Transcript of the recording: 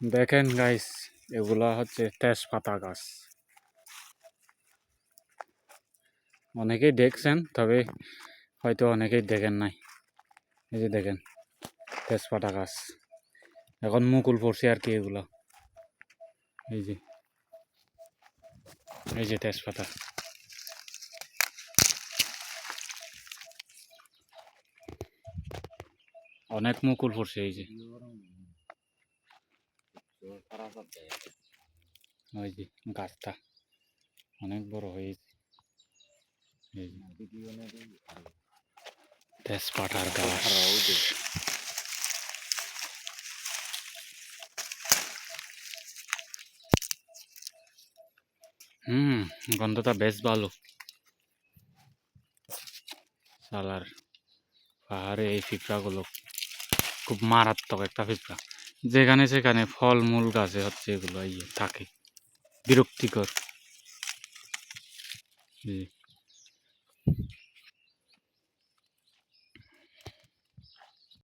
দেখেন গাইস, এগুলা হচ্ছে তেজপাতা গাছ। অনেকেই দেখছেন, তবে হয়তো অনেকেই দেখেন নাই। এই যে দেখেন তেজপাতা গাছ, এখন মুকুল পড়ছে আর কি। এগুলা এই যে তেজপাতা। অনেক মুকুল পড়ছে। এই যে ওই যে গাছটা অনেক বড় হয়েছে। তেজপাতার গাছ। গন্ধটা বেশ ভালো। সালার পাহাড়ে এই পিঁপড়াগুলো খুব মারাত্মক একটা পিঁপড়া। যেখানে সেখানে ফলমূল গাছে হচ্ছে এগুলো থাকে, বিরক্তিকর।